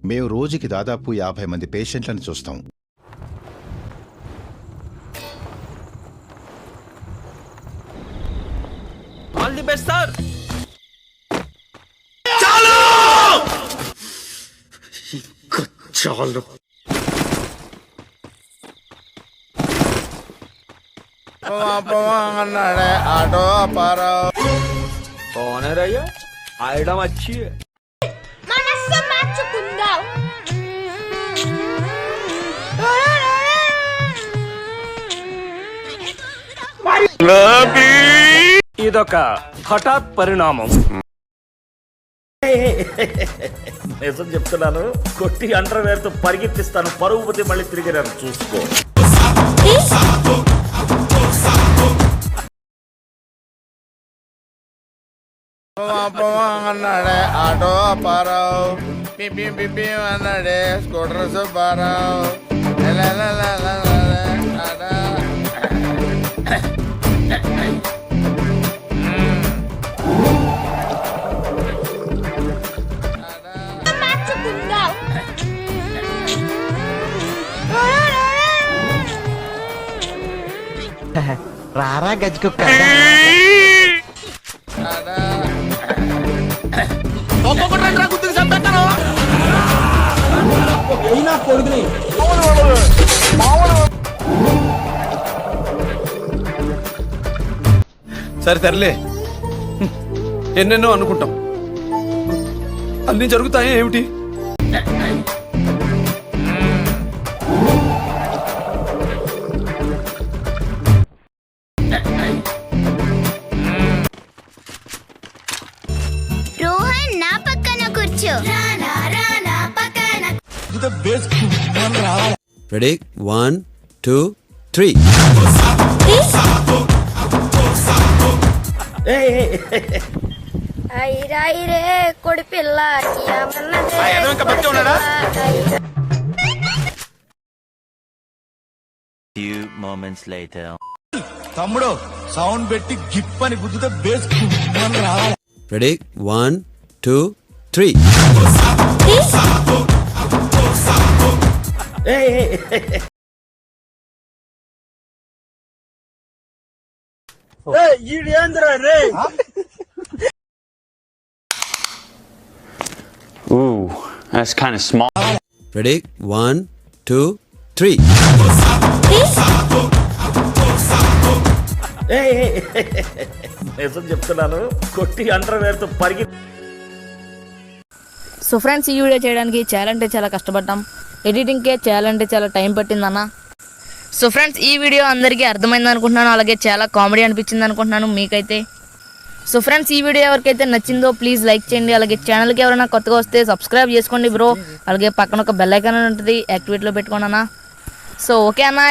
మేము రోజుకి దాదాపు 50 మంది పేషెంట్లను చూస్తాం. All the best sir. చాలు అన్నాడే ఆటో అప్పారావు. ఓనరయ్యా ఆడడం వచ్చి మనస్సు మార్చుకుందాం. ఇదొక హఠాత్ పరిణామం. నిజం చెప్తున్నాను, కొట్టి అండర్వేర్ తో పరిగెత్తిస్తాను. పరుగు పోతే మళ్ళీ తిరిగి చూసుకో. అన్నాడే ఆటో అప్పారావు. పిపి పిపి అన్నాడే స్కూటర్ సుబ్బారావు. మార్చుకుందాం. రారా గజ్జుకుక్క. సరే తరలే, ఎన్నెన్నో అనుకుంటాం, అన్ని జరుగుతాయా ఏమిటి? రోహన్ నా పక్కన కూర్చో. రెడీ 1 2 3. ఐరే కొడి పిల్ల తమ్ముడు సౌండ్ పెట్టి గిప్ అని గుద్దుతో బేస్ రావాలి. Ready 1 2 3. Ooh, that's kind of small. Ready 1 2 3. నిజం చెప్తున్నాను, కొట్టి అండర్వేర్ తో పరిగెత్తి. సో ఫ్రెండ్స్, ఈ వీడియో చేయడానికి చాలా కష్టపడ్డాం. ఎడిటింగ్కే చాలా టైం పట్టిందన్న. సో ఫ్రెండ్స్, ఈ వీడియో అందరికీ అర్థమైంది అనుకుంటున్నాను, అలాగే చాలా కామెడీ అనిపించింది అనుకుంటున్నాను మీకైతే. సో ఫ్రెండ్స్, ఈ వీడియో ఎవరికైతే నచ్చిందో ప్లీజ్ లైక్ చేయండి, అలాగే ఛానల్కి ఎవరైనా కొత్తగా వస్తే సబ్స్క్రైబ్ చేసుకోండి బ్రో. అలాగే పక్కన ఒక బెల్ ఐకాన్ ఉంటుంది, యాక్టివేట్లో పెట్టుకోండి అన్న. సో ఓకే అన్న.